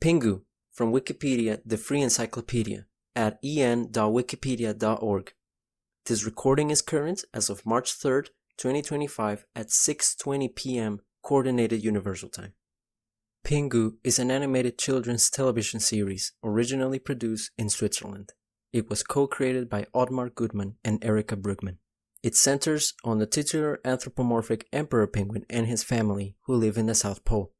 Pingu, from Wikipedia, the free encyclopedia, at en.wikipedia.org. This recording is current as of March 3rd, 2025 at 6:20 p.m. Coordinated Universal Time. Pingu is an animated children's television series originally produced in Switzerland. It was co-created by Ottmar Gutmann and Erika Brugmann. It centers on the titular anthropomorphic emperor penguin and his family who live in the South Pole.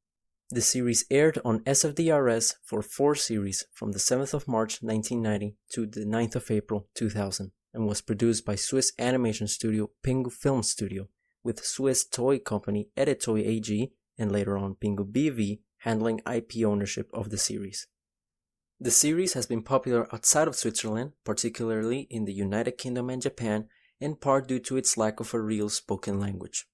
The series aired on SFDRS for 4 series from the 7th of March 1990 to the 9th of April 2000 and was produced by Swiss animation studio Pingu Film Studio with Swiss toy company Editoy AG and later on Pingu BV handling IP ownership of the series. The series has been popular outside of Switzerland, particularly in the United Kingdom and Japan, in part due to its lack of a real spoken language.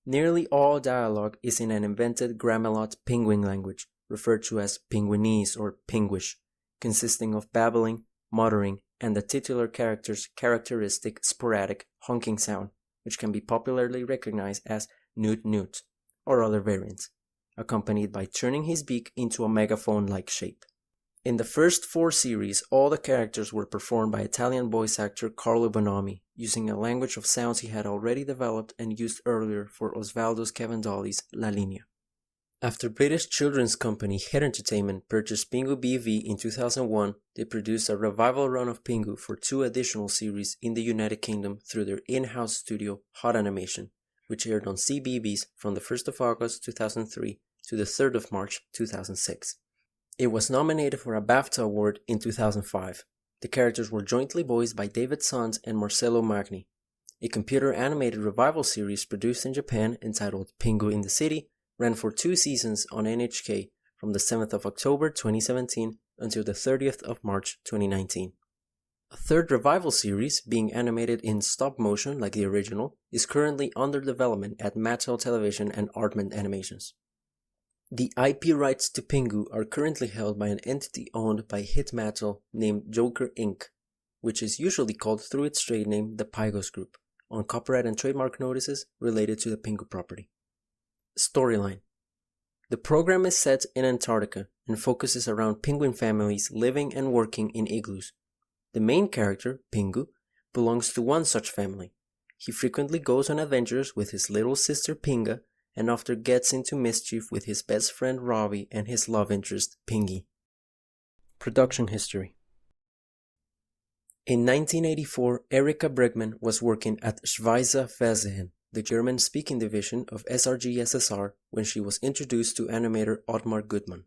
Nearly all dialogue is in an invented Gramelot penguin language, referred to as Pinguinese or Pinguish, consisting of babbling, muttering, and the titular character's characteristic sporadic honking sound, which can be popularly recognized as newt newt, or other variants, accompanied by turning his beak into a megaphone-like shape. In the first 4 series, all the characters were performed by Italian voice actor Carlo Bonomi, using a language of sounds he had already developed and used earlier for Osvaldo Cavandoli's La Linea. After British children's company Head Entertainment purchased Pingu BV in 2001, they produced a revival run of Pingu for 2 additional series in the United Kingdom through their in-house studio Hot Animation, which aired on CBeebies from the 1st of August 2003 to the 3rd of March 2006. It was nominated for a BAFTA award in 2005. The characters were jointly voiced by David Sons and Marcello Magni. A computer-animated revival series produced in Japan entitled Pingu in the City ran for 2 seasons on NHK from the 7th of October 2017 until the 30th of March 2019. A third revival series, being animated in stop motion like the original, is currently under development at Mattel Television and Aardman Animations. The IP rights to Pingu are currently held by an entity owned by Hit Mattel named Joker Inc., which is usually called through its trade name the Pygos Group, on copyright and trademark notices related to the Pingu property. Storyline: the program is set in Antarctica and focuses around penguin families living and working in igloos. The main character, Pingu, belongs to one such family. He frequently goes on adventures with his little sister Pinga and often gets into mischief with his best friend Robbie and his love interest Pingy. Production history: in 1984, Erika Brugmann was working at Schweizer Fernsehen, the German-speaking division of SRG SSR, when she was introduced to animator Ottmar Gutmann.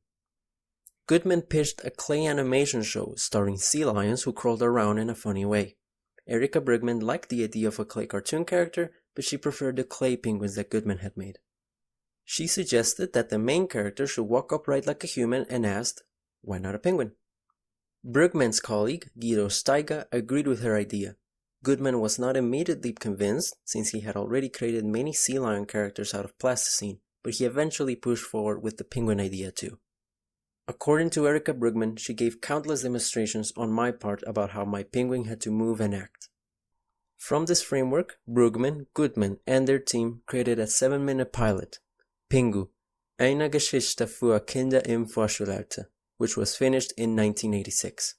Gutmann pitched a clay animation show starring sea lions who crawled around in a funny way. Erika Brugmann liked the idea of a clay cartoon character, but she preferred the clay penguins that Gutmann had made. She suggested that the main character should walk upright like a human and asked, why not a penguin? Brugmann's colleague, Guido Steiger, agreed with her idea. Gutmann was not immediately convinced, since he had already created many sea lion characters out of plasticine, but he eventually pushed forward with the penguin idea too. According to Erika Brugmann, she gave countless demonstrations on my part about how my penguin had to move and act. From this framework, Brugmann, Gutmann, and their team created a 7-minute pilot, Pingu, eine Geschichte für Kinder im Vorschulalter, which was finished in 1986.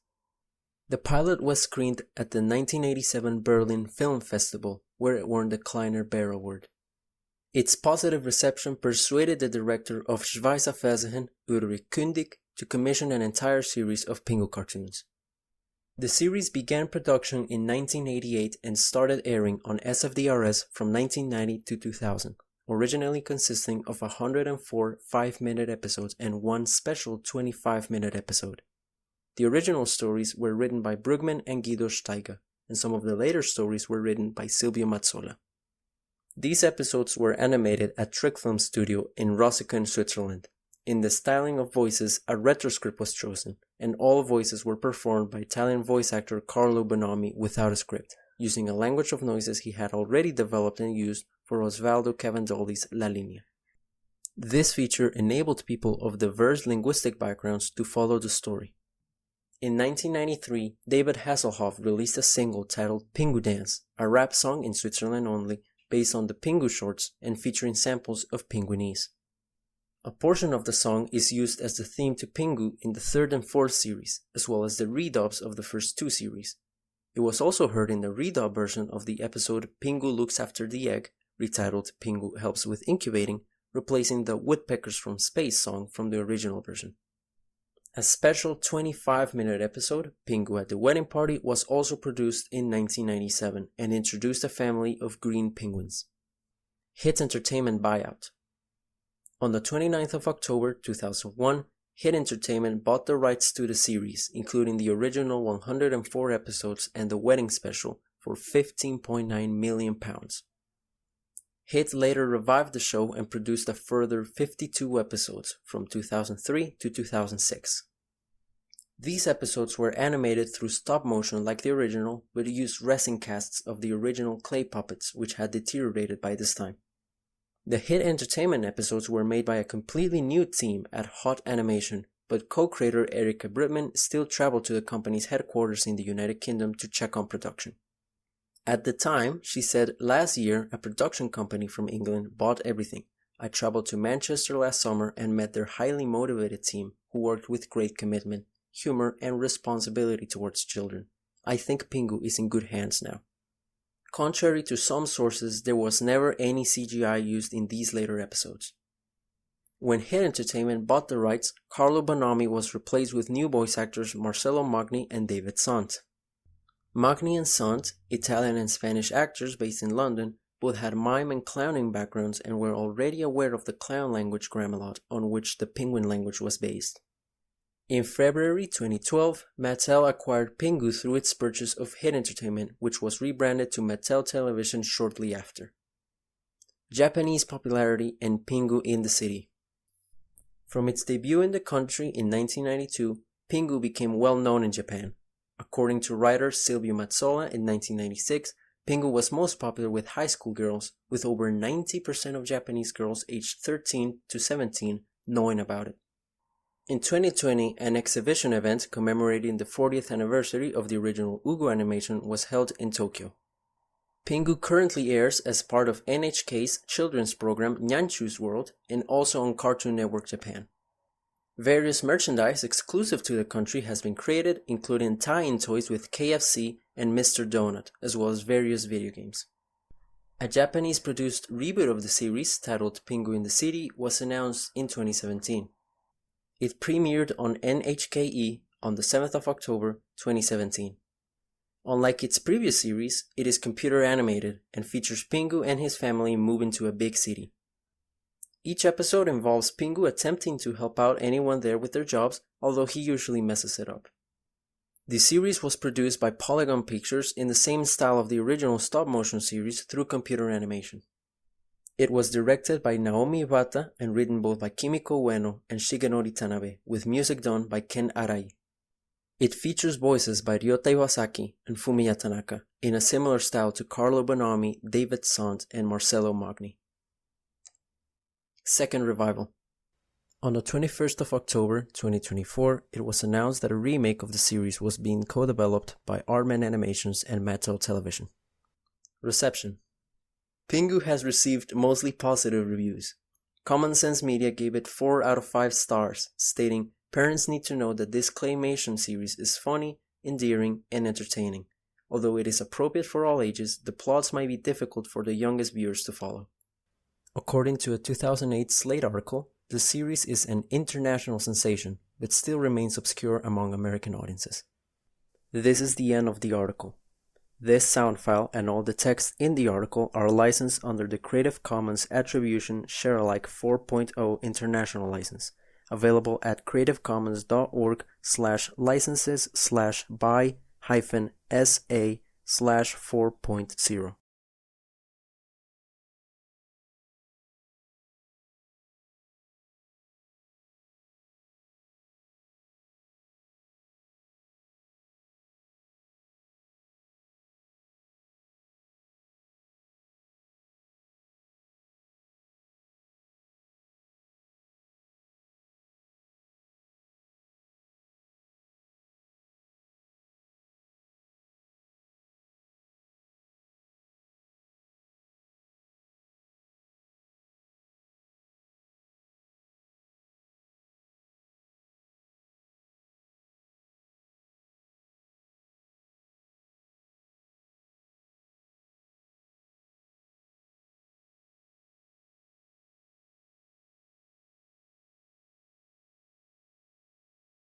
The pilot was screened at the 1987 Berlin Film Festival, where it won the Kleiner Bear Award. Its positive reception persuaded the director of Schweizer Fernsehen, Ulrich Kündig, to commission an entire series of Pingu cartoons. The series began production in 1988 and started airing on SFDRS from 1990 to 2000. Originally consisting of 104 5-minute episodes and 1 special 25-minute episode. The original stories were written by Brugmann and Guido Steiger, and some of the later stories were written by Silvio Mazzola. These episodes were animated at Trick Film Studio in Rossiken, Switzerland. In the styling of voices, a retroscript was chosen, and all voices were performed by Italian voice actor Carlo Bonomi without a script, using a language of noises he had already developed and used for Osvaldo Cavandoli's La Linea. This feature enabled people of diverse linguistic backgrounds to follow the story. In 1993, David Hasselhoff released a single titled Pingu Dance, a rap song in Switzerland only, based on the Pingu shorts and featuring samples of Pinguinese. A portion of the song is used as the theme to Pingu in the third and fourth series, as well as the redubs of the first two series. It was also heard in the redub version of the episode Pingu Looks After the Egg, retitled Pingu Helps with Incubating, replacing the Woodpeckers from Space song from the original version. A special 25-minute episode, Pingu at the Wedding Party, was also produced in 1997 and introduced a family of green penguins. Hit Entertainment Buyout. On the 29th of October 2001, Hit Entertainment bought the rights to the series, including the original 104 episodes and the wedding special, for £15.9 million. Hit later revived the show and produced a further 52 episodes from 2003 to 2006. These episodes were animated through stop motion like the original, but used resin casts of the original clay puppets, which had deteriorated by this time. The Hit Entertainment episodes were made by a completely new team at Hot Animation, but co-creator Erica Britman still traveled to the company's headquarters in the United Kingdom to check on production. At the time, she said, "Last year, a production company from England bought everything. I traveled to Manchester last summer and met their highly motivated team, who worked with great commitment, humor, and responsibility towards children. I think Pingu is in good hands now." Contrary to some sources, there was never any CGI used in these later episodes. When Hit Entertainment bought the rights, Carlo Bonomi was replaced with new voice actors Marcello Magni and David Sant. Magni and Sant, Italian and Spanish actors based in London, both had mime and clowning backgrounds and were already aware of the clown language Gramalot, on which the penguin language was based. In February 2012, Mattel acquired Pingu through its purchase of Hit Entertainment, which was rebranded to Mattel Television shortly after. Japanese popularity and Pingu in the city. From its debut in the country in 1992, Pingu became well known in Japan. According to writer Silvio Mazzola in 1996, Pingu was most popular with high school girls, with over 90% of Japanese girls aged 13 to 17 knowing about it. In 2020, an exhibition event commemorating the 40th anniversary of the original Ugo animation was held in Tokyo. Pingu currently airs as part of NHK's children's program Nyanchu's World and also on Cartoon Network Japan. Various merchandise exclusive to the country has been created, including tie-in toys with KFC and Mr. Donut, as well as various video games. A Japanese-produced reboot of the series, titled Pingu in the City, was announced in 2017. It premiered on NHKE on the 7th of October 2017. Unlike its previous series, it is computer animated and features Pingu and his family moving to a big city. Each episode involves Pingu attempting to help out anyone there with their jobs, although he usually messes it up. The series was produced by Polygon Pictures in the same style of the original stop-motion series through computer animation. It was directed by Naomi Iwata and written both by Kimiko Ueno and Shigenori Tanabe, with music done by Ken Arai. It features voices by Ryota Iwasaki and Fumiya Tanaka, in a similar style to Carlo Bonomi, David Sant, and Marcello Magni. Second revival. On the 21st of October 2024, it was announced that a remake of the series was being co-developed by Aardman Animations and Mattel Television. Reception. Pingu has received mostly positive reviews. Common Sense Media gave it 4 out of 5 stars, stating, "Parents need to know that this claymation series is funny, endearing, and entertaining. Although it is appropriate for all ages, the plots might be difficult for the youngest viewers to follow." According to a 2008 Slate article, the series is an international sensation, but still remains obscure among American audiences. This is the end of the article. This sound file and all the text in the article are licensed under the Creative Commons Attribution Sharealike 4.0 International License, available at creativecommons.org/licenses/by-SA/4.0.